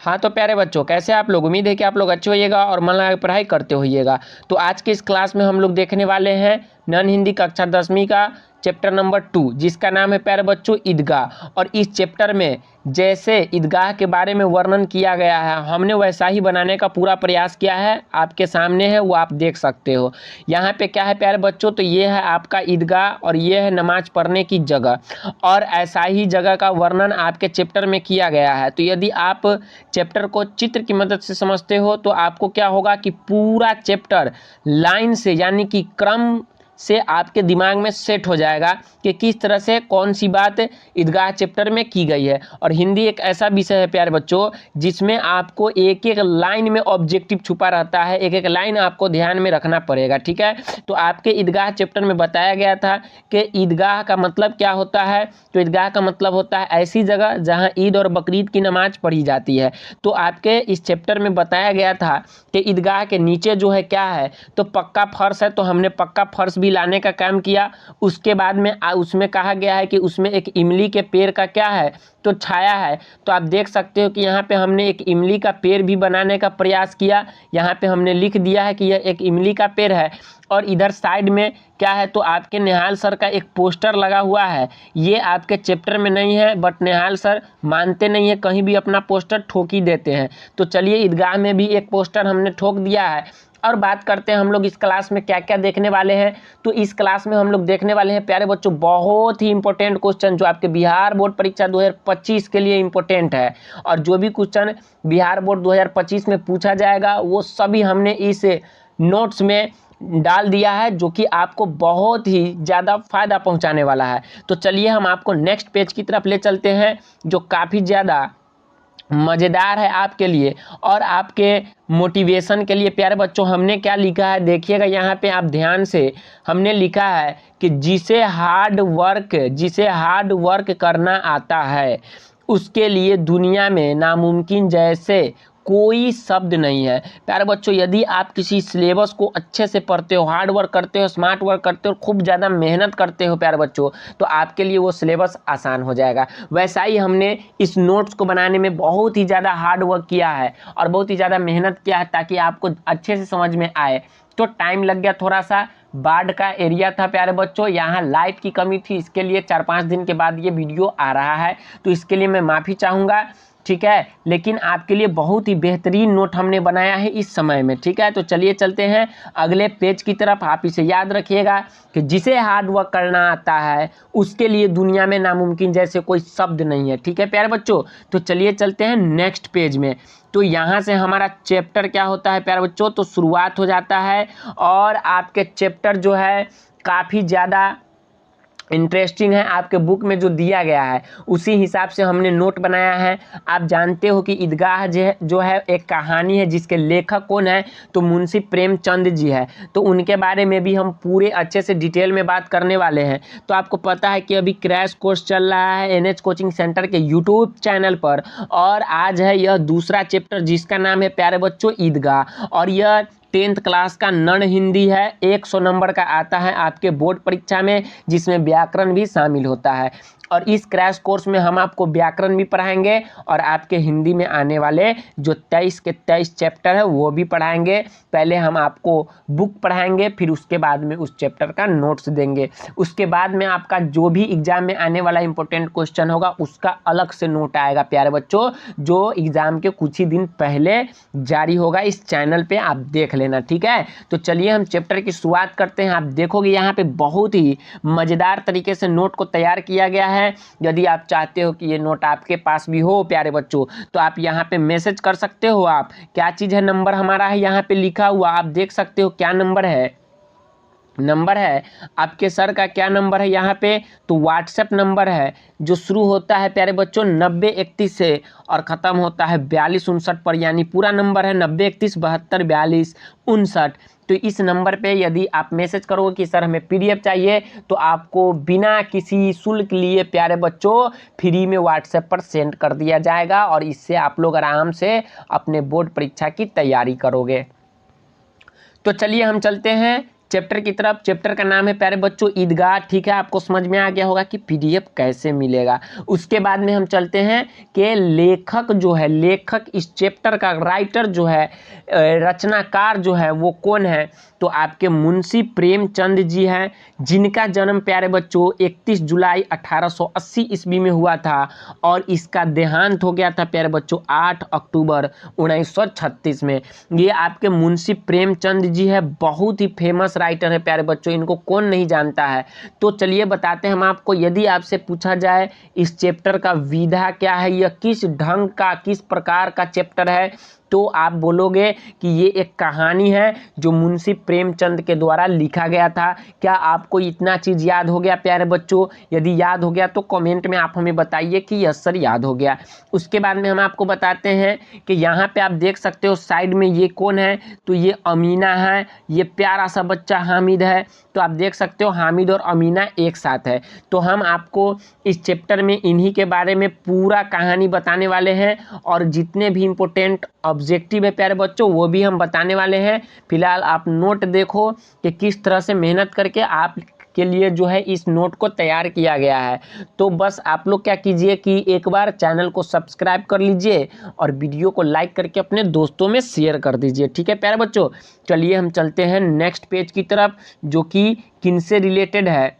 हाँ तो प्यारे बच्चों, कैसे आप लोग? उम्मीद है कि आप लोग अच्छे होइएगा और मन लगा के पढ़ाई करते होइएगा। तो आज के इस क्लास में हम लोग देखने वाले हैं नॉन हिंदी कक्षा 10वीं का चैप्टर नंबर 2, जिसका नाम है प्यारे बच्चों ईदगाह। और इस चैप्टर में जैसे ईदगाह के बारे में वर्णन किया गया है, हमने वैसा ही बनाने का पूरा प्रयास किया है। आपके सामने है, वो आप देख सकते हो। यहाँ पे क्या है प्यारे बच्चों, तो ये है आपका ईदगाह और ये है नमाज पढ़ने की जगह। और ऐसा ही जगह का वर्णन आपके चैप्टर में किया गया है। तो यदि आप चैप्टर को चित्र की मदद से समझते हो तो आपको क्या होगा कि पूरा चैप्टर लाइन से यानी कि क्रम से आपके दिमाग में सेट हो जाएगा कि किस तरह से कौन सी बात ईदगाह चैप्टर में की गई है। और हिंदी एक ऐसा विषय है प्यारे बच्चों, जिसमें आपको एक एक लाइन में ऑब्जेक्टिव छुपा रहता है, एक एक लाइन आपको ध्यान में रखना पड़ेगा। ठीक है, तो आपके ईदगाह चैप्टर में बताया गया था कि ईदगाह का मतलब क्या होता है। तो ईदगाह का मतलब होता है ऐसी जगह जहाँ ईद और बकरीद की नमाज पढ़ी जाती है। तो आपके इस चैप्टर में बताया गया था कि ईदगाह के नीचे जो है क्या है, तो पक्का फर्श है। तो हमने पक्का फर्श भी लाने का काम किया। उसके बाद में उसमें कहा गया है कि उसमें एक इमली के पेड़ का क्या है, तो छाया है। तो आप देख सकते हो कि यहाँ पे हमने एक इमली का पेड़ भी बनाने का प्रयास किया। यहाँ पे हमने लिख दिया है कि यह एक इमली का पेड़ है। और इधर साइड में क्या है, तो आपके निहाल सर का एक पोस्टर लगा हुआ है। ये आपके चैप्टर में नहीं है, बट निहाल सर मानते नहीं है, कहीं भी अपना पोस्टर ठोक ही देते हैं। तो चलिए, ईदगाह में भी एक पोस्टर हमने ठोक दिया है। और बात करते हैं हम लोग इस क्लास में क्या क्या देखने वाले हैं। तो इस क्लास में हम लोग देखने वाले हैं प्यारे बच्चों बहुत ही इंपॉर्टेंट क्वेश्चन, जो आपके बिहार बोर्ड परीक्षा 2025 के लिए इंपॉर्टेंट है। और जो भी क्वेश्चन बिहार बोर्ड 2025 में पूछा जाएगा वो सभी हमने इस नोट्स में डाल दिया है, जो कि आपको बहुत ही ज़्यादा फायदा पहुंचाने वाला है। तो चलिए हम आपको नेक्स्ट पेज की तरफ ले चलते हैं, जो काफ़ी ज़्यादा मज़ेदार है आपके लिए और आपके मोटिवेशन के लिए। प्यारे बच्चों, हमने क्या लिखा है देखिएगा, यहाँ पे आप ध्यान से, हमने लिखा है कि जिसे हार्ड वर्क करना आता है उसके लिए दुनिया में नामुमकिन जैसे कोई शब्द नहीं है। प्यारे बच्चों, यदि आप किसी सिलेबस को अच्छे से पढ़ते हो, हार्ड वर्क करते हो, स्मार्ट वर्क करते हो, खूब ज़्यादा मेहनत करते हो प्यारे बच्चों, तो आपके लिए वो सिलेबस आसान हो जाएगा। वैसा ही हमने इस नोट्स को बनाने में बहुत ही ज़्यादा हार्ड वर्क किया है और बहुत ही ज़्यादा मेहनत किया है, ताकि आपको अच्छे से समझ में आए। तो टाइम लग गया थोड़ा सा, बाढ़ का एरिया था प्यारे बच्चों, यहाँ लाइट की कमी थी, इसके लिए 4-5 दिन के बाद ये वीडियो आ रहा है, तो इसके लिए मैं माफ़ी चाहूँगा। ठीक है, लेकिन आपके लिए बहुत ही बेहतरीन नोट हमने बनाया है इस समय में। ठीक है, तो चलिए चलते हैं अगले पेज की तरफ। आप इसे याद रखिएगा कि जिसे हार्ड वर्क करना आता है उसके लिए दुनिया में नामुमकिन जैसे कोई शब्द नहीं है। ठीक है प्यारे बच्चों, तो चलिए चलते हैं नेक्स्ट पेज में। तो यहाँ से हमारा चैप्टर क्या होता है प्यारे बच्चों, तो शुरुआत हो जाता है। और आपके चैप्टर जो है काफ़ी ज़्यादा इंटरेस्टिंग है, आपके बुक में जो दिया गया है उसी हिसाब से हमने नोट बनाया है। आप जानते हो कि ईदगाह जो है एक कहानी है, जिसके लेखक कौन है, तो मुंशी प्रेमचंद जी है। तो उनके बारे में भी हम पूरे अच्छे से डिटेल में बात करने वाले हैं। तो आपको पता है कि अभी क्रैश कोर्स चल रहा है NH कोचिंग सेंटर के यूट्यूब चैनल पर, और आज है यह दूसरा चैप्टर, जिसका नाम है प्यारे बच्चों ईदगाह। और यह 10th क्लास का नॉन हिंदी है, 100 नंबर का आता है आपके बोर्ड परीक्षा में, जिसमें व्याकरण भी शामिल होता है। और इस क्रैश कोर्स में हम आपको व्याकरण भी पढ़ाएंगे और आपके हिंदी में आने वाले जो 23 के 23 चैप्टर है वो भी पढ़ाएंगे। पहले हम आपको बुक पढ़ाएंगे, फिर उसके बाद में उस चैप्टर का नोट्स देंगे। उसके बाद में आपका जो भी एग्जाम में आने वाला इंपॉर्टेंट क्वेश्चन होगा उसका अलग से नोट आएगा प्यारे बच्चों, जो एग्जाम के कुछ ही दिन पहले जारी होगा। इस चैनल पे आप देख लेना। ठीक है, तो चलिए हम चैप्टर की शुरुआत करते हैं। आप देखोगे यहाँ पे बहुत ही मज़ेदार तरीके से नोट को तैयार किया गया है। यदि आप चाहते हो कि ये नोट आपके पास भी हो प्यारे बच्चों, तो आप यहाँ पे मैसेज कर सकते हो। आप क्या चीज़ है, नंबर हमारा है यहाँ पे लिखा हुआ, आप देख सकते हो क्या नंबर है। नंबर है आपके सर का, क्या नंबर है यहाँ पे, तो व्हाट्सएप नंबर है जो शुरू होता है प्यारे बच्चों 9031 से और ख़त्म होता है 4259 पर। यानी पूरा नंबर है 9031724259। तो इस नंबर पे यदि आप मैसेज करोगे कि सर हमें PDF चाहिए, तो आपको बिना किसी शुल्क लिए प्यारे बच्चों फ्री में व्हाट्सएप पर सेंड कर दिया जाएगा। और इससे आप लोग आराम से अपने बोर्ड परीक्षा की तैयारी करोगे। तो चलिए हम चलते हैं चैप्टर की तरफ। चैप्टर का नाम है प्यारे बच्चों ईदगाह, ठीक है, आपको समझ में आ गया होगा कि पीडीएफ कैसे मिलेगा। उसके बाद में हम चलते हैं कि लेखक जो है, लेखक इस चैप्टर का राइटर जो है, रचनाकार जो है वो कौन है, तो आपके मुंशी प्रेमचंद जी हैं, जिनका जन्म प्यारे बच्चों 31 जुलाई 1880 ईस्वी में हुआ था और इसका देहांत हो गया था प्यारे बच्चों 8 अक्टूबर 1936 में। ये आपके मुंशी प्रेमचंद जी है, बहुत ही फेमस राइटर है प्यारे बच्चों, इनको कौन नहीं जानता है। तो चलिए बताते हैं हम आपको। यदि आपसे पूछा जाए इस चैप्टर का विधा क्या है, यह किस ढंग का, किस प्रकार का चैप्टर है, तो आप बोलोगे कि ये एक कहानी है जो मुंशी प्रेमचंद के द्वारा लिखा गया था। क्या आपको इतना चीज़ याद हो गया प्यारे बच्चों? यदि याद हो गया तो कमेंट में आप हमें बताइए कि यस सर याद हो गया। उसके बाद में हम आपको बताते हैं कि यहाँ पे आप देख सकते हो साइड में ये कौन है, तो ये अमीना है, ये प्यारा सा बच्चा हामिद है। तो आप देख सकते हो हामिद और अमीना एक साथ है। तो हम आपको इस चैप्टर में इन्हीं के बारे में पूरा कहानी बताने वाले हैं और जितने भी इम्पोर्टेंट ऑब्जेक्टिव है प्यारे बच्चों वो भी हम बताने वाले हैं। फिलहाल आप नोट देखो कि किस तरह से मेहनत करके आप के लिए जो है इस नोट को तैयार किया गया है। तो बस आप लोग क्या कीजिए कि एक बार चैनल को सब्सक्राइब कर लीजिए और वीडियो को लाइक करके अपने दोस्तों में शेयर कर दीजिए, ठीक है प्यारे बच्चों। चलिए हम चलते हैं नेक्स्ट पेज की तरफ, जो कि किनसे रिलेटेड है।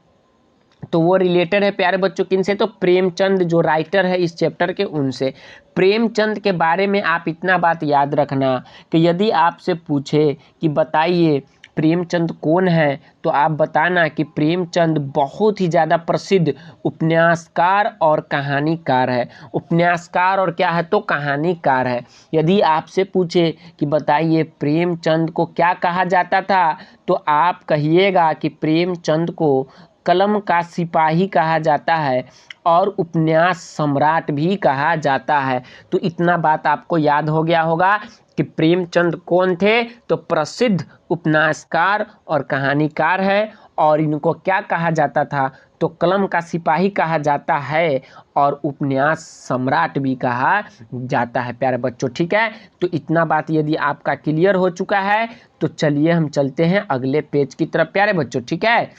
तो वो रिलेटेड है प्यारे बच्चों किनसे, तो प्रेमचंद जो राइटर है इस चैप्टर के, उनसे। प्रेमचंद के बारे में आप इतना बात याद रखना कि यदि आपसे पूछे कि बताइए प्रेमचंद कौन है, तो आप बताना कि प्रेमचंद बहुत ही ज़्यादा प्रसिद्ध उपन्यासकार और कहानीकार है। उपन्यासकार और क्या है, तो कहानीकार है। यदि आपसे पूछे कि बताइए प्रेमचंद को क्या कहा जाता था, तो आप कहिएगा कि प्रेमचंद को कलम का सिपाही कहा जाता है और उपन्यास सम्राट भी कहा जाता है। तो इतना बात आपको याद हो गया होगा कि प्रेमचंद कौन थे, तो प्रसिद्ध उपन्यासकार और कहानीकार है और इनको क्या कहा जाता था, तो कलम का सिपाही कहा जाता है और उपन्यास सम्राट भी कहा जाता है प्यारे बच्चों, ठीक है। तो इतना बात यदि आपका क्लियर हो चुका है तो चलिए हम चलते हैं अगले पेज की तरफ प्यारे बच्चों, ठीक है।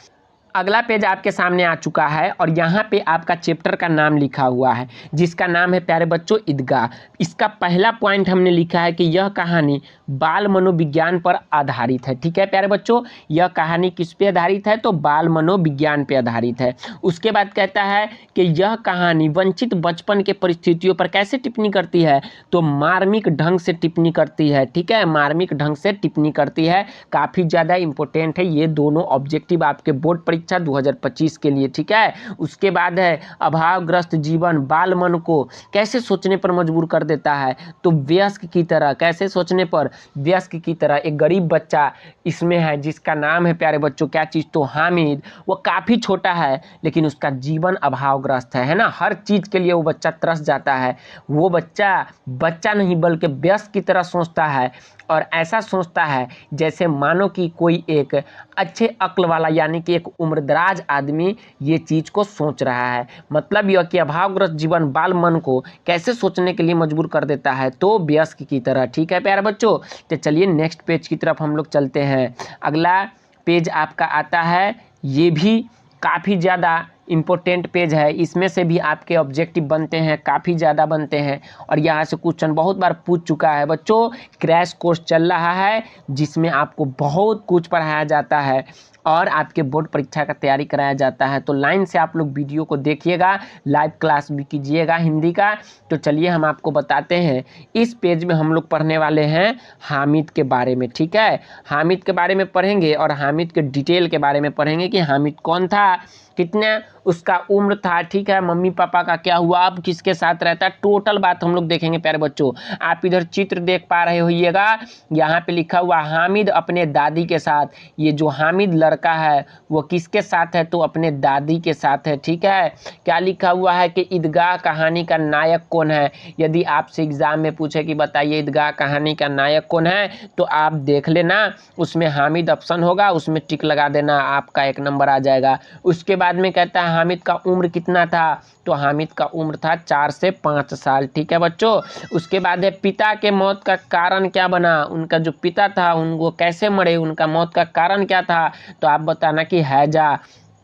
अगला पेज आपके सामने आ चुका है और यहाँ पे आपका चैप्टर का नाम लिखा हुआ है, जिसका नाम है प्यारे बच्चों ईदगाह। इसका पहला पॉइंट हमने लिखा है कि यह कहानी बाल मनोविज्ञान पर आधारित है, ठीक है प्यारे बच्चों। यह कहानी किस पे आधारित है, तो बाल मनोविज्ञान पे आधारित है। उसके बाद कहता है कि यह कहानी वंचित बचपन के परिस्थितियों पर कैसे टिप्पणी करती है, तो मार्मिक ढंग से टिप्पणी करती है, ठीक है, मार्मिक ढंग से टिप्पणी करती है। काफ़ी ज़्यादा इंपॉर्टेंट है ये दोनों ऑब्जेक्टिव आपके बोर्ड परीक्षा 2025 के लिए, ठीक है। उसके बाद है अभावग्रस्त जीवन बाल मन को कैसे सोचने पर मजबूर कर देता है, तो वयस्क की तरह, कैसे सोचने पर, वयस्क की तरह। एक गरीब बच्चा इसमें है जिसका नाम है प्यारे बच्चों क्या चीज़, तो हामिद। वो काफ़ी छोटा है लेकिन उसका जीवन अभावग्रस्त है ना, हर चीज़ के लिए वो बच्चा तरस जाता है। वो बच्चा नहीं बल्कि वयस्क की तरह सोचता है और ऐसा सोचता है जैसे मानो कि कोई एक अच्छे अक्ल वाला यानी कि एक उम्रदराज आदमी ये चीज़ को सोच रहा है। मतलब यह कि अभावग्रस्त जीवन बाल मन को कैसे सोचने के लिए मजबूर कर देता है, तो वयस्क की तरह, ठीक है प्यारे बच्चों। तो चलिए नेक्स्ट पेज की तरफ हम लोग चलते हैं। अगला पेज आपका आता है, ये भी काफ़ी ज़्यादा इम्पोर्टेंट पेज है। इसमें से भी आपके ऑब्जेक्टिव बनते हैं, काफ़ी ज़्यादा बनते हैं और यहाँ से क्वेश्चन बहुत बार पूछ चुका है बच्चों। क्रैश कोर्स चल रहा है जिसमें आपको बहुत कुछ पढ़ाया जाता है और आपके बोर्ड परीक्षा का तैयारी कराया जाता है। तो लाइन से आप लोग वीडियो को देखिएगा, लाइव क्लास भी कीजिएगा हिंदी का। तो चलिए हम आपको बताते हैं, इस पेज में हम लोग पढ़ने वाले हैं हामिद के बारे में, ठीक है। हामिद के बारे में पढ़ेंगे और हामिद के डिटेल के बारे में पढ़ेंगे कि हामिद कौन था, कितने उसका उम्र था, ठीक है, मम्मी पापा का क्या हुआ, अब किसके साथ रहता है, टोटल बात हम लोग देखेंगे प्यारे बच्चों। आप इधर चित्र देख पा रहे होइएगा, यहाँ पे लिखा हुआ हामिद अपने दादी के साथ। ये जो हामिद लड़का है वो किसके साथ है, तो अपने दादी के साथ है, ठीक है। क्या लिखा हुआ है कि ईदगाह कहानी का नायक कौन है। यदि आपसे एग्जाम में पूछे कि बताइए ईदगाह कहानी का नायक कौन है, तो आप देख लेना, उसमें हामिद ऑप्शन होगा, उसमें टिक लगा देना, आपका 1 नंबर आ जाएगा। उसके बाद में कहता है हामिद का उम्र कितना था, तो हामिद का उम्र था 4 से 5 साल। ठीक है बच्चों। उसके बाद है पिता के मौत का कारण क्या बना, उनका जो पिता था उनको कैसे मरे, उनका मौत का कारण क्या था, तो आप बताना कि हैजा।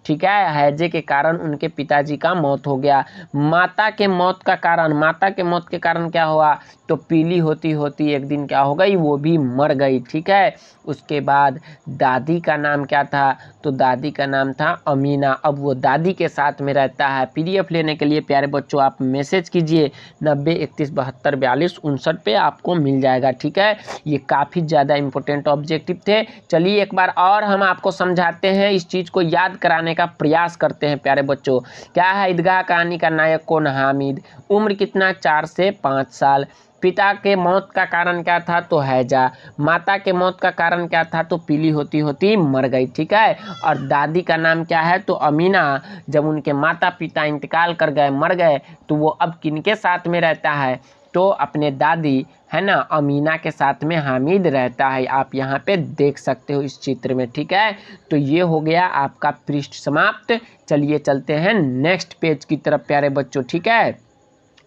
ठीक है, हैजे के कारण उनके पिताजी का मौत हो गया। माता के मौत का कारण, माता के मौत के कारण क्या हुआ, तो पीली होती होती एक दिन क्या हो गई, वो भी मर गई। ठीक है। उसके बाद दादी का नाम क्या था, तो दादी का नाम था अमीना। अब वो दादी के साथ में रहता है। पीडीएफ लेने के लिए प्यारे बच्चों आप मैसेज कीजिए 9031724259 पे, आपको मिल जाएगा। ठीक है, ये काफ़ी ज़्यादा इंपॉर्टेंट ऑब्जेक्टिव थे। चलिए एक बार और हम आपको समझाते हैं, इस चीज़ को याद कराने का प्रयास करते हैं प्यारे बच्चों। क्या है ईदगाह कहानी का नायक कौन, हामिद। उम्र कितना, 4 से 5 साल। पिता के मौत का कारण क्या था, तो हैजा। माता के मौत का कारण क्या था, तो पीली होती होती मर गई। ठीक है। और दादी का नाम क्या है, तो अमीना। जब उनके माता पिता इंतकाल कर गए, मर गए, तो वो अब किनके साथ में रहता है, तो अपने दादी है ना अमीना के साथ में हामिद रहता है। आप यहाँ पे देख सकते हो इस चित्र में। ठीक है, तो ये हो गया आपका पृष्ठ समाप्त। चलिए चलते हैं नेक्स्ट पेज की तरफ प्यारे बच्चों। ठीक है।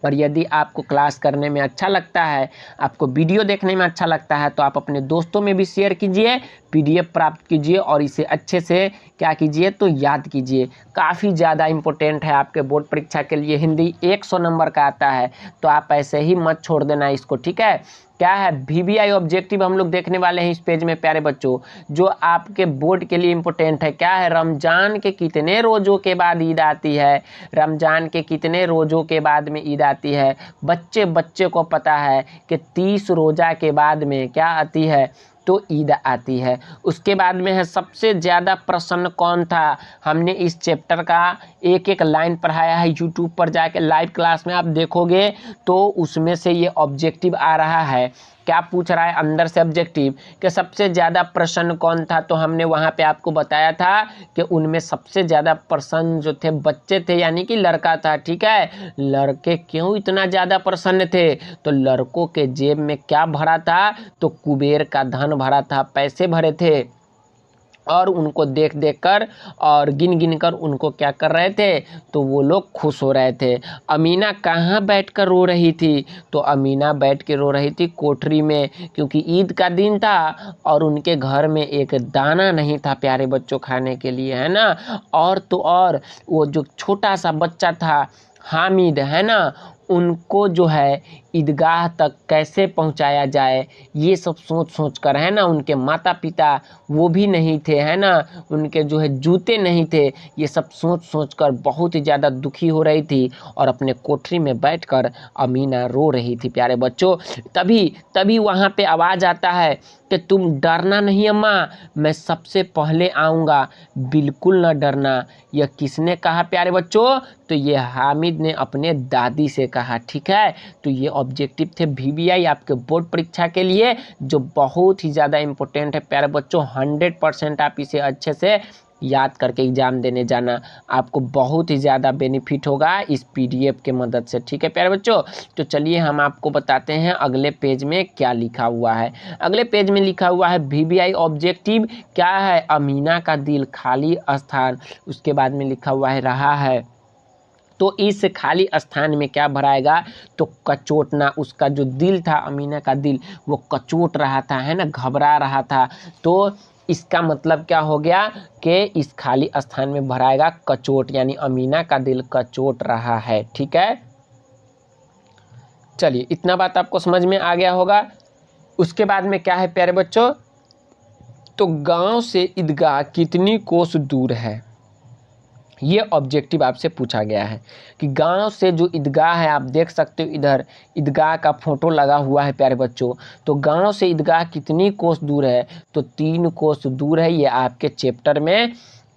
और यदि आपको क्लास करने में अच्छा लगता है, आपको वीडियो देखने में अच्छा लगता है, तो आप अपने दोस्तों में भी शेयर कीजिए, पीडीएफ प्राप्त कीजिए और इसे अच्छे से क्या कीजिए, तो याद कीजिए। काफ़ी ज़्यादा इम्पोर्टेंट है आपके बोर्ड परीक्षा के लिए। हिंदी 100 नंबर का आता है, तो आप ऐसे ही मत छोड़ देना इसको। ठीक है। क्या है वीवीआई ऑब्जेक्टिव हम लोग देखने वाले हैं इस पेज में प्यारे बच्चों, जो आपके बोर्ड के लिए इम्पोर्टेंट है। क्या है, रमजान के कितने रोज़ों के बाद ईद आती है, रमजान के कितने रोज़ों के बाद में ईद आती है। बच्चे बच्चे को पता है कि 30 रोज़ा के बाद में क्या आती है, तो ईद आती है। उसके बाद में है सबसे ज़्यादा प्रसन्न कौन था। हमने इस चैप्टर का एक एक लाइन पढ़ाया है, यूट्यूब पर जाके लाइव क्लास में आप देखोगे तो उसमें से ये ऑब्जेक्टिव आ रहा है। क्या पूछ रहा है अंदर से ऑब्जेक्टिव, कि सबसे ज़्यादा प्रसन्न कौन था, तो हमने वहाँ पे आपको बताया था कि उनमें सबसे ज़्यादा प्रसन्न जो थे बच्चे थे, यानी कि लड़का था। ठीक है। लड़के क्यों इतना ज़्यादा प्रसन्न थे, तो लड़कों के जेब में क्या भरा था, तो कुबेर का धन भरा था, पैसे भरे थे। और उनको देख देख कर और गिन गिन कर उनको क्या कर रहे थे, तो वो लोग खुश हो रहे थे। अमीना कहाँ बैठ कर रो रही थी, तो अमीना बैठ के रो रही थी कोठरी में, क्योंकि ईद का दिन था और उनके घर में एक दाना नहीं था प्यारे बच्चों खाने के लिए, है ना। और तो और वो जो छोटा सा बच्चा था हामिद, है ना, उनको जो है ईदगाह तक कैसे पहुंचाया जाए, ये सब सोच सोच कर, है ना, उनके माता पिता वो भी नहीं थे, है ना, उनके जो है जूते नहीं थे, ये सब सोच सोच कर बहुत ही ज़्यादा दुखी हो रही थी और अपने कोठरी में बैठकर अमीना रो रही थी प्यारे बच्चों। तभी तभी वहाँ पे आवाज़ आता है कि तुम डरना नहीं अम्मा, मैं सबसे पहले आऊँगा, बिल्कुल न डरना। यह किसने कहा प्यारे बच्चों, तो ये हामिद ने अपने दादी से कहा। ठीक है। तो ये ऑब्जेक्टिव थे वीवीआई आपके बोर्ड परीक्षा के लिए, जो बहुत ही ज़्यादा इंपॉर्टेंट है प्यारे बच्चों। 100% आप इसे अच्छे से याद करके एग्जाम देने जाना, आपको बहुत ही ज़्यादा बेनिफिट होगा इस पीडीएफ के मदद से। ठीक है प्यारे बच्चों। तो चलिए हम आपको बताते हैं अगले पेज में क्या लिखा हुआ है। अगले पेज में लिखा हुआ है वीवीआई ऑब्जेक्टिव क्या है, अमीना का दिल खाली स्थान। उसके बाद में लिखा हुआ है रहा है, तो इस खाली स्थान में क्या भराएगा, तो कचोटना। उसका जो दिल था अमीना का दिल, वो कचोट रहा था, है ना, घबरा रहा था। तो इसका मतलब क्या हो गया कि इस खाली स्थान में भराएगा कचोट, यानी अमीना का दिल कचोट रहा है। ठीक है। चलिए इतना बात आपको समझ में आ गया होगा। उसके बाद में क्या है प्यारे बच्चों, तो गांव से ईदगाह कितनी कोस दूर है, ये ऑब्जेक्टिव आपसे पूछा गया है कि गांव से जो ईदगाह है, आप देख सकते हो इधर ईदगाह का फोटो लगा हुआ है प्यारे बच्चों। तो गांव से ईदगाह कितनी कोस दूर है, तो 3 कोस दूर है, ये आपके चैप्टर में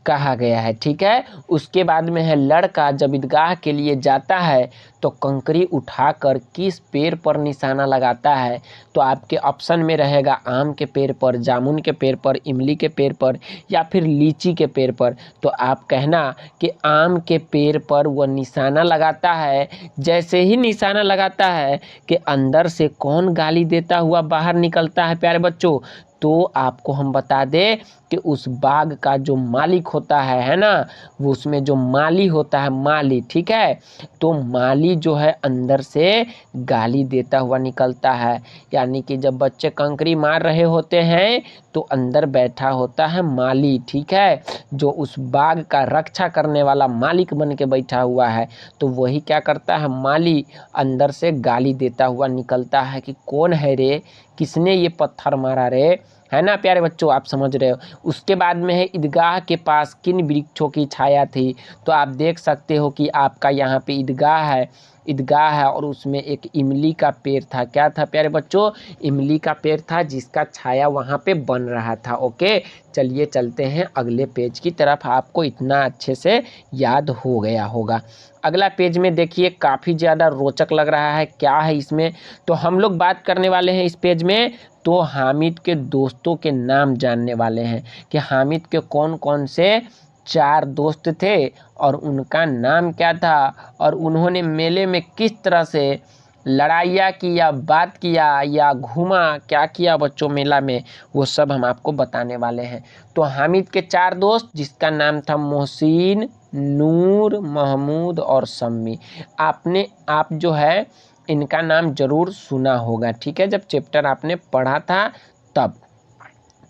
कहा गया है। ठीक है। उसके बाद में है लड़का जब ईदगाह के लिए जाता है तो कंकरी उठाकर किस पेड़ पर निशाना लगाता है, तो आपके ऑप्शन में रहेगा आम के पेड़ पर, जामुन के पेड़ पर, इमली के पेड़ पर या फिर लीची के पेड़ पर। तो आप कहना कि आम के पेड़ पर वह निशाना लगाता है। जैसे ही निशाना लगाता है कि अंदर से कौन गाली देता हुआ बाहर निकलता है प्यारे बच्चों, तो आपको हम बता दें कि उस बाग का जो मालिक होता है ना, वो उसमें जो माली होता है, माली, ठीक है, तो माली जो है अंदर से गाली देता हुआ निकलता है। यानी कि जब बच्चे कंकरी मार रहे होते हैं तो अंदर बैठा होता है माली, ठीक है, जो उस बाग का रक्षा करने वाला मालिक बन के बैठा हुआ है। तो वही क्या करता है, माली अंदर से गाली देता हुआ निकलता है कि कौन है रे, किसने ये पत्थर मारा रे, है ना प्यारे बच्चों, आप समझ रहे हो। उसके बाद में है ईदगाह के पास किन वृक्षों की छाया थी। तो आप देख सकते हो कि आपका यहाँ पे ईदगाह है, ईदगाह है और उसमें एक इमली का पेड़ था। क्या था प्यारे बच्चों, इमली का पेड़ था जिसका छाया वहाँ पे बन रहा था। ओके, चलिए चलते हैं अगले पेज की तरफ। आपको इतना अच्छे से याद हो गया होगा। अगला पेज में देखिए काफ़ी ज़्यादा रोचक लग रहा है, क्या है इसमें। तो हम लोग बात करने वाले हैं इस पेज में, तो हामिद के दोस्तों के नाम जानने वाले हैं कि हामिद के कौन कौन से 4 दोस्त थे और उनका नाम क्या था, और उन्होंने मेले में किस तरह से लड़ाइयाँ किया, बात किया या घूमा, क्या किया बच्चों मेला में, वो सब हम आपको बताने वाले हैं। तो हामिद के 4 दोस्त जिसका नाम था मोहसिन, नूर, महमूद और सम्मी। आप जो है इनका नाम जरूर सुना होगा, ठीक है, जब चैप्टर आपने पढ़ा था तब।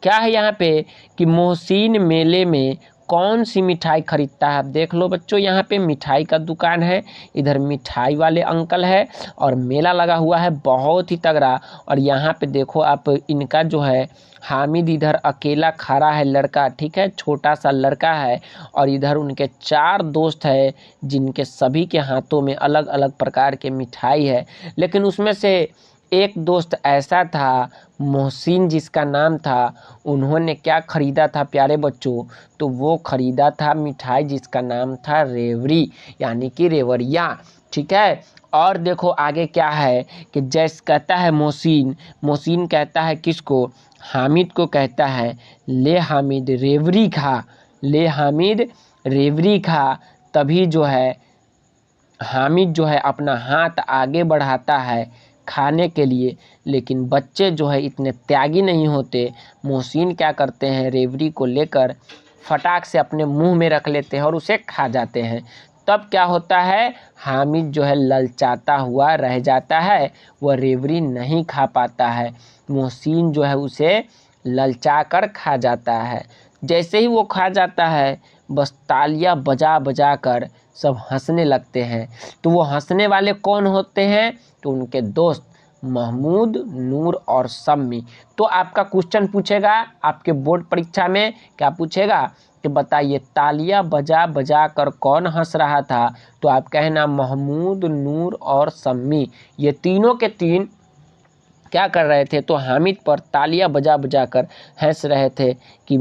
क्या है यहाँ पे कि मोहसिन मेले में कौन सी मिठाई खरीदता है। आप देख लो बच्चों, यहाँ पे मिठाई का दुकान है, इधर मिठाई वाले अंकल है और मेला लगा हुआ है बहुत ही तगड़ा। और यहाँ पे देखो आप, इनका जो है हामिद इधर अकेला खड़ा है लड़का, ठीक है, छोटा सा लड़का है, और इधर उनके 4 दोस्त है जिनके सभी के हाथों में अलग अलग प्रकार के मिठाई है। लेकिन उसमें से एक दोस्त ऐसा था, मोहसिन जिसका नाम था, उन्होंने क्या खरीदा था प्यारे बच्चों, तो वो खरीदा था मिठाई जिसका नाम था रेवड़ी, यानी कि रेवड़िया, ठीक है। और देखो आगे क्या है कि जैसे कहता है मोहसिन कहता है किसको, हामिद को कहता है, ले हामिद रेवड़ी खा, ले हामिद रेवड़ी खा। तभी जो है हामिद जो है अपना हाथ आगे बढ़ाता है खाने के लिए, लेकिन बच्चे जो है इतने त्यागी नहीं होते। मोहसिन क्या करते हैं, रेवड़ी को लेकर फटाक से अपने मुंह में रख लेते हैं और उसे खा जाते हैं। तब क्या होता है, हामिद जो है ललचाता हुआ रह जाता है, वह रेवड़ी नहीं खा पाता है। मोहसिन जो है उसे ललचा कर खा जाता है। जैसे ही वो खा जाता है, बस तालियां बजा बजा कर सब हंसने लगते हैं। तो वो हंसने वाले कौन होते हैं, तो उनके दोस्त महमूद, नूर और सम्मी। तो आपका क्वेश्चन पूछेगा आपके बोर्ड परीक्षा में, क्या पूछेगा कि बताइए तालियां बजा बजा कर कौन हंस रहा था। तो आप कहना महमूद, नूर और सम्मी, ये तीनों के तीन क्या कर रहे थे, तो हामिद पर तालियां बजा बजा कर हंस रहे थे कि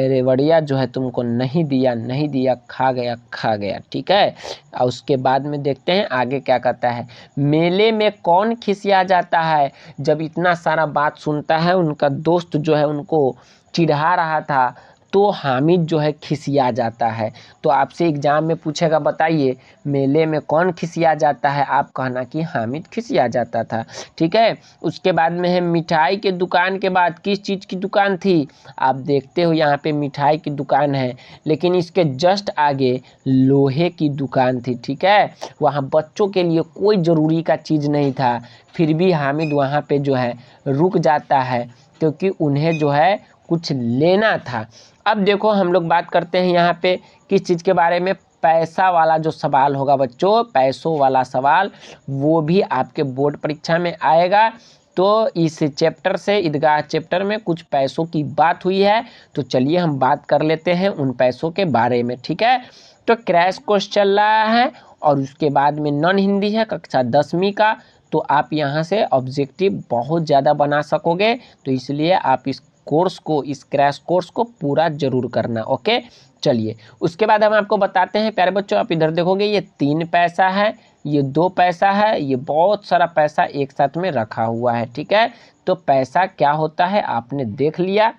रेवड़िया जो है तुमको नहीं दिया नहीं दिया, खा गया खा गया, ठीक है। और उसके बाद में देखते हैं आगे क्या कहता है। मेले में कौन खिसिया जाता है, जब इतना सारा बात सुनता है, उनका दोस्त जो है उनको चिढ़ा रहा था, तो हामिद जो है खिसिया जाता है। तो आपसे एग्जाम में पूछेगा बताइए मेले में कौन खिसिया जाता है, आप कहना कि हामिद खिसिया जाता था, ठीक है। उसके बाद में है मिठाई के दुकान के बाद किस चीज़ की दुकान थी। आप देखते हो यहाँ पे मिठाई की दुकान है, लेकिन इसके जस्ट आगे लोहे की दुकान थी, ठीक है। वहाँ बच्चों के लिए कोई ज़रूरी का चीज़ नहीं था, फिर भी हामिद वहाँ पे जो है रुक जाता है, क्योंकि उन्हें जो है कुछ लेना था। अब देखो हम लोग बात करते हैं यहाँ पे किस चीज़ के बारे में, पैसा वाला जो सवाल होगा बच्चों, पैसों वाला सवाल, वो भी आपके बोर्ड परीक्षा में आएगा। तो इस चैप्टर से, ईदगाह चैप्टर में कुछ पैसों की बात हुई है, तो चलिए हम बात कर लेते हैं उन पैसों के बारे में, ठीक है। तो क्रैश कोर्स चल रहा है और उसके बाद में नॉन हिंदी है कक्षा 10वीं का, तो आप यहाँ से ऑब्जेक्टिव बहुत ज़्यादा बना सकोगे, तो इसलिए आप इस कोर्स को, इस क्रैश कोर्स को पूरा जरूर करना। ओके, चलिए उसके बाद हम आपको बताते हैं प्यारे बच्चों, आप इधर देखोगे ये 3 पैसा है, ये 2 पैसा है, ये बहुत सारा पैसा एक साथ में रखा हुआ है, ठीक है। तो पैसा क्या होता है आपने देख लिया,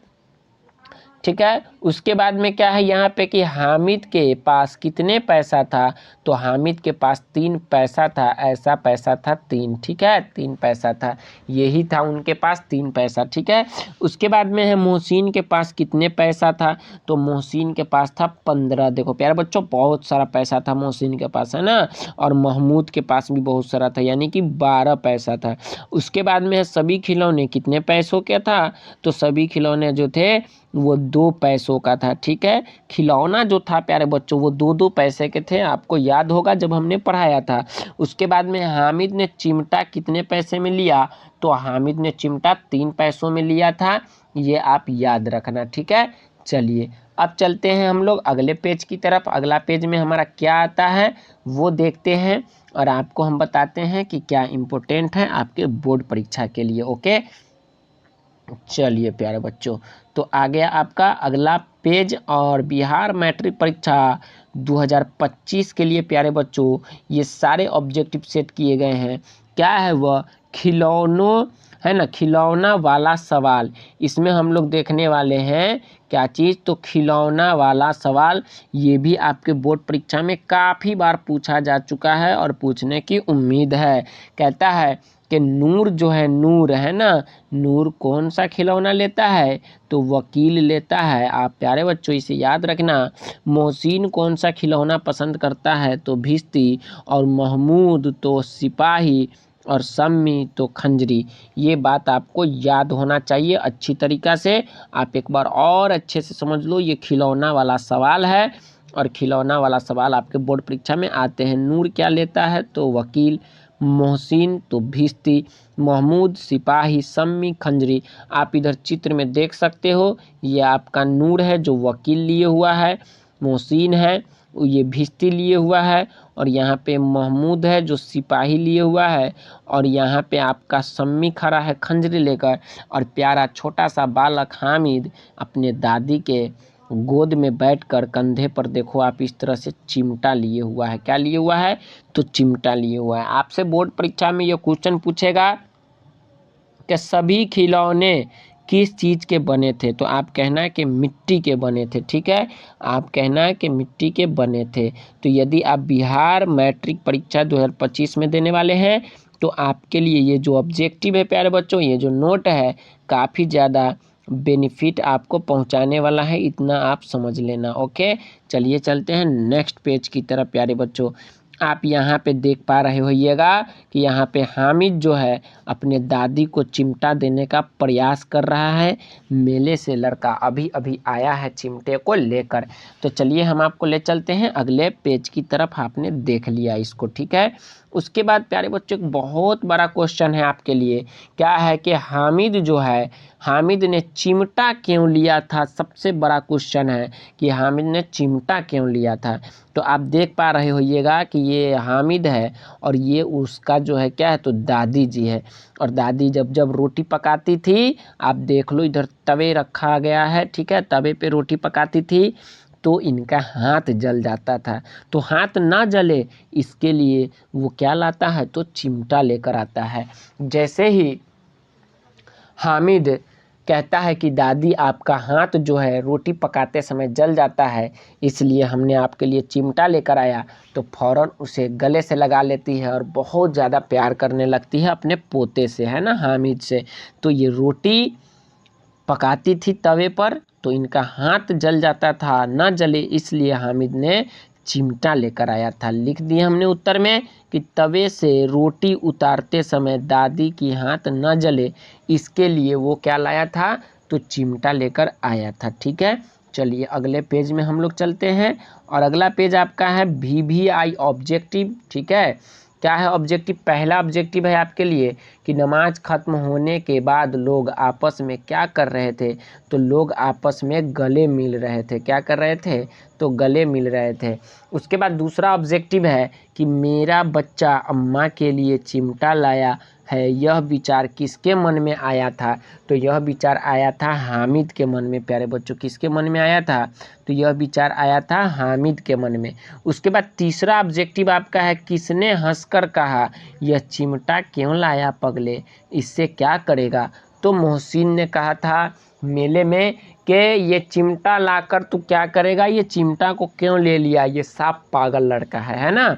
ठीक है। उसके बाद में क्या है यहाँ पे कि हामिद के पास कितने पैसा था, तो हामिद के पास 3 पैसा था, ऐसा पैसा था 3, ठीक है, 3 पैसा था, यही था उनके पास 3 पैसा, ठीक है। उसके बाद में है मोहसिन के पास कितने पैसा था, तो मोहसिन के पास था 15। देखो प्यारे बच्चों बहुत सारा पैसा था मोहसिन के पास, है ना। और महमूद के पास भी बहुत सारा था, यानी कि 12 पैसा था। उसके बाद में है सभी खिलौने कितने पैसों के था, तो सभी खिलौने जो थे वो 2 पैसों का था, ठीक है। खिलौना जो था प्यारे बच्चों वो 2-2 पैसे के थे, आपको याद होगा जब हमने पढ़ाया था। उसके बाद में हामिद ने चिमटा कितने पैसे में लिया, तो हामिद ने चिमटा 3 पैसों में लिया था, ये आप याद रखना, ठीक है। चलिए अब चलते हैं हम लोग अगले पेज की तरफ। अगला पेज में हमारा क्या आता है वो देखते हैं और आपको हम बताते हैं कि क्या इम्पोर्टेंट है आपके बोर्ड परीक्षा के लिए। ओके चलिए प्यारे बच्चों, तो आ गया आपका अगला पेज और बिहार मैट्रिक परीक्षा 2025 के लिए प्यारे बच्चों ये सारे ऑब्जेक्टिव सेट किए गए हैं। क्या है वह, खिलौनों, है ना, खिलौना वाला सवाल। इसमें हम लोग देखने वाले हैं क्या चीज़, तो खिलौना वाला सवाल। ये भी आपके बोर्ड परीक्षा में काफ़ी बार पूछा जा चुका है और पूछने की उम्मीद है। कहता है कि नूर जो है, नूर है ना, नूर कौन सा खिलौना लेता है, तो वकील लेता है। आप प्यारे बच्चों इसे याद रखना। मोहसिन कौन सा खिलौना पसंद करता है, तो भिश्ती। और महमूद तो सिपाही, और सम्मी तो खंजरी। ये बात आपको याद होना चाहिए अच्छी तरीक़ा से। आप एक बार और अच्छे से समझ लो, ये खिलौना वाला सवाल है और खिलौना वाला सवाल आपके बोर्ड परीक्षा में आते हैं। नूर क्या लेता है, तो वकील। मोहसिन तो भिश्ती। महमूद सिपाही, सम्मी खंजरी। आप इधर चित्र में देख सकते हो, ये आपका नूर है जो वकील लिए हुआ है, मोहसिन है ये भिश्ती लिए हुआ है, और यहाँ पे महमूद है जो सिपाही लिए हुआ है, और यहाँ पे आपका सम्मी खड़ा है खंजरी लेकर, और प्यारा छोटा सा बालक हामिद अपने दादी के गोद में बैठकर कंधे पर देखो आप इस तरह से चिमटा लिए हुआ है। क्या लिए हुआ है, तो चिमटा लिए हुआ है। आपसे बोर्ड परीक्षा में ये क्वेश्चन पूछेगा कि सभी खिलौने किस चीज़ के बने थे, तो आप कहना है कि मिट्टी के बने थे, ठीक है। आप कहना है कि मिट्टी के बने थे। तो यदि आप बिहार मैट्रिक परीक्षा 2025 में देने वाले हैं तो आपके लिए ये जो ऑब्जेक्टिव है प्यारे बच्चों, ये जो नोट है काफ़ी ज़्यादा बेनिफिट आपको पहुंचाने वाला है, इतना आप समझ लेना। ओके चलिए चलते हैं नेक्स्ट पेज की तरफ प्यारे बच्चों। आप यहाँ पे देख पा रहे होइएगा कि यहाँ पे हामिद जो है अपने दादी को चिमटा देने का प्रयास कर रहा है। मेले से लड़का अभी अभी आया है चिमटे को लेकर। तो चलिए हम आपको ले चलते हैं अगले पेज की तरफ। आपने देख लिया इसको, ठीक है। उसके बाद प्यारे बच्चों एक बहुत बड़ा क्वेश्चन है आपके लिए। क्या है कि हामिद जो है, हामिद ने चिमटा क्यों लिया था, सबसे बड़ा क्वेश्चन है कि हामिद ने चिमटा क्यों लिया था। तो आप देख पा रहे होइएगा कि ये हामिद है और ये उसका जो है क्या है, तो दादी जी है। और दादी जब जब रोटी पकाती थी, आप देख लो इधर तवे रखा गया है, ठीक है, तवे पे रोटी पकाती थी तो इनका हाथ जल जाता था। तो हाथ ना जले इसके लिए वो क्या लाता है, तो चिमटा लेकर आता है। जैसे ही हामिद कहता है कि दादी आपका हाथ जो है रोटी पकाते समय जल जाता है, इसलिए हमने आपके लिए चिमटा लेकर आया, तो फ़ौरन उसे गले से लगा लेती है और बहुत ज़्यादा प्यार करने लगती है अपने पोते से, है ना, हामिद से। तो ये रोटी पकाती थी तवे पर तो इनका हाथ जल जाता था, ना जले इसलिए हामिद ने चिमटा लेकर आया था। लिख दिया हमने उत्तर में कि तवे से रोटी उतारते समय दादी की हाथ न जले, इसके लिए वो क्या लाया था, तो चिमटा लेकर आया था, ठीक है। चलिए अगले पेज में हम लोग चलते हैं और अगला पेज आपका है VVI ऑब्जेक्टिव, ठीक है। क्या है ऑब्जेक्टिव, पहला ऑब्जेक्टिव है आपके लिए कि नमाज खत्म होने के बाद लोग आपस में क्या कर रहे थे, तो लोग आपस में गले मिल रहे थे। क्या कर रहे थे, तो गले मिल रहे थे। उसके बाद दूसरा ऑब्जेक्टिव है कि मेरा बच्चा अम्मा के लिए चिमटा लाया है, यह विचार किसके मन में आया था, तो यह विचार आया था हामिद के मन में। प्यारे बच्चों किसके मन में आया था, तो यह विचार आया था हामिद के मन में। उसके बाद तीसरा ऑब्जेक्टिव आपका है किसने हंसकर कहा यह चिमटा क्यों लाया पगले, इससे क्या करेगा, तो मोहसिन ने कहा था मेले में कि ये चिमटा लाकर तू क्या करेगा, ये चिमटा को क्यों ले लिया, ये साफ पागल लड़का है ना।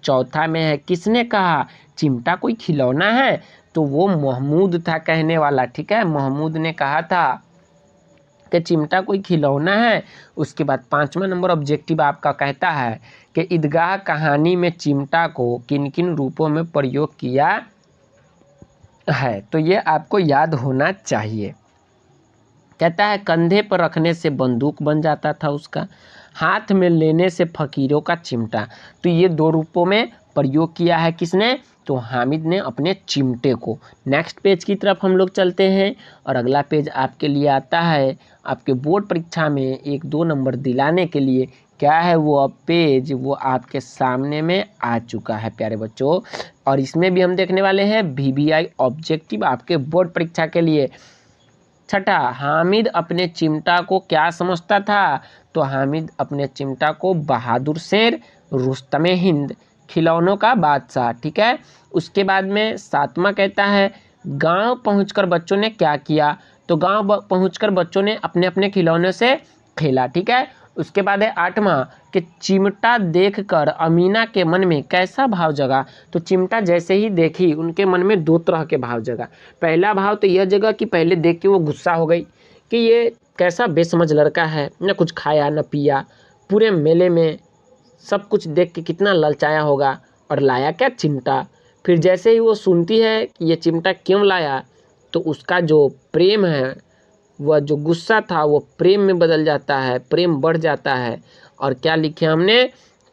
चौथा में है किसने कहा चिमटा कोई खिलौना है, तो वो महमूद था कहने वाला, ठीक है, महमूद ने कहा था कि चिमटा कोई खिलौना है। उसके बाद 5वां नंबर ऑब्जेक्टिव आपका कहता है कि ईदगाह कहानी में चिमटा को किन किन रूपों में प्रयोग किया है, तो ये आपको याद होना चाहिए। कहता है कंधे पर रखने से बंदूक बन जाता था उसका, हाथ में लेने से फकीरों का चिमटा, तो ये 2 रूपों में प्रयोग किया है किसने, तो हामिद ने अपने चिमटे को। नेक्स्ट पेज की तरफ हम लोग चलते हैं और अगला पेज आपके लिए आता है आपके बोर्ड परीक्षा में 1-2 नंबर दिलाने के लिए। क्या है वो अब पेज, वो आपके सामने में आ चुका है प्यारे बच्चों, और इसमें भी हम देखने वाले हैं VBI ऑब्जेक्टिव आपके बोर्ड परीक्षा के लिए। छठा, हामिद अपने चिमटा को क्या समझता था, तो हामिद अपने चिमटा को बहादुर शेर, रुस्तमे हिंद, खिलौनों का बादशाह, ठीक है। उसके बाद में 7वां कहता है गांव पहुंचकर बच्चों ने क्या किया, तो गांव पहुंचकर बच्चों ने अपने अपने खिलौनों से खेला, ठीक है। उसके बाद है 8वां कि चिमटा देखकर अमीना के मन में कैसा भाव जगा, तो चिमटा जैसे ही देखी उनके मन में 2 तरह के भाव जगा। पहला भाव तो यह जगा कि पहले देख के वो गुस्सा हो गई कि ये कैसा बेसमझ लड़का है, न कुछ खाया न पिया, पूरे मेले में सब कुछ देख के कितना ललचाया होगा और लाया क्या चिमटा। फिर जैसे ही वो सुनती है कि ये चिमटा क्यों लाया, तो उसका जो प्रेम है, वह जो गुस्सा था वो प्रेम में बदल जाता है, प्रेम बढ़ जाता है। और क्या लिखे हमने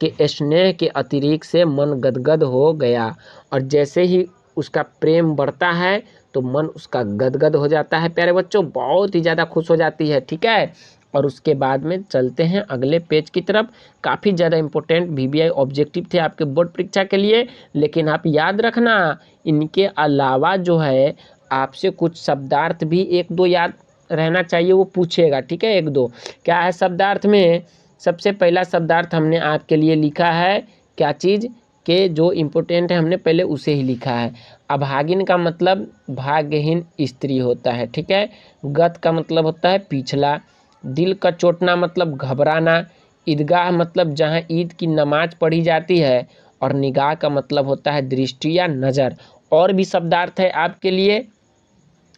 कि स्नेह के अतिरिक्त से मन गदगद हो गया, और जैसे ही उसका प्रेम बढ़ता है तो मन उसका गदगद हो जाता है प्यारे बच्चों, बहुत ही ज़्यादा खुश हो जाती है, ठीक है। और उसके बाद में चलते हैं अगले पेज की तरफ। काफ़ी ज़्यादा इंपॉर्टेंट VBI ऑब्जेक्टिव थे आपके बोर्ड परीक्षा के लिए, लेकिन आप याद रखना इनके अलावा जो है आपसे कुछ शब्दार्थ भी 1-2 याद रहना चाहिए, वो पूछेगा, ठीक है। 1-2 क्या है शब्दार्थ में, सबसे पहला शब्दार्थ हमने आपके लिए लिखा है क्या चीज़ के जो इम्पोर्टेंट है हमने पहले उसे ही लिखा है। अभागिन का मतलब भाग्यहीन स्त्री होता है, ठीक है। गत का मतलब होता है पिछला, दिल का चोटना मतलब घबराना, ईदगाह मतलब जहाँ ईद की नमाज पढ़ी जाती है, और निगाह का मतलब होता है दृष्टि या नज़र। और भी शब्दार्थ है आपके लिए,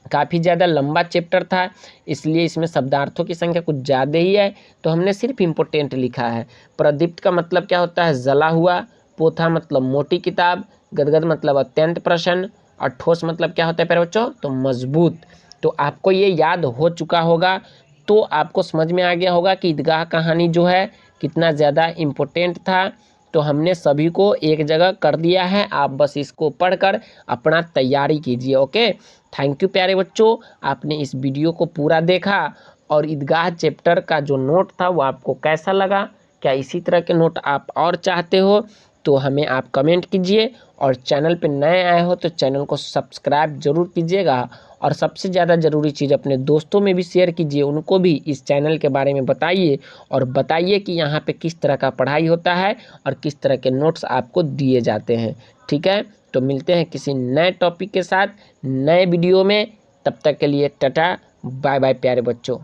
काफ़ी ज़्यादा लंबा चैप्टर था इसलिए इसमें शब्दार्थों की संख्या कुछ ज़्यादा ही है, तो हमने सिर्फ इम्पोर्टेंट लिखा है। प्रदीप्त का मतलब क्या होता है, जला हुआ, पोथा मतलब मोटी किताब, गदगद मतलब अत्यंत प्रसन्न, और ठोस मतलब क्या होता है प्यारे बच्चों, तो मजबूत। तो आपको ये याद हो चुका होगा, तो आपको समझ में आ गया होगा कि ईदगाह कहानी जो है कितना ज़्यादा इम्पोर्टेंट था। तो हमने सभी को एक जगह कर दिया है, आप बस इसको पढ़कर अपना तैयारी कीजिए। ओके, थैंक यू प्यारे बच्चों, आपने इस वीडियो को पूरा देखा। और ईदगाह चैप्टर का जो नोट था वो आपको कैसा लगा, क्या इसी तरह के नोट आप और चाहते हो, तो हमें आप कमेंट कीजिए। और चैनल पे नए आए हो तो चैनल को सब्सक्राइब जरूर कीजिएगा, और सबसे ज़्यादा ज़रूरी चीज़ अपने दोस्तों में भी शेयर कीजिए, उनको भी इस चैनल के बारे में बताइए, और बताइए कि यहाँ पे किस तरह का पढ़ाई होता है और किस तरह के नोट्स आपको दिए जाते हैं, ठीक है। तो मिलते हैं किसी नए टॉपिक के साथ नए वीडियो में, तब तक के लिए टाटा बाय बाय प्यारे बच्चों।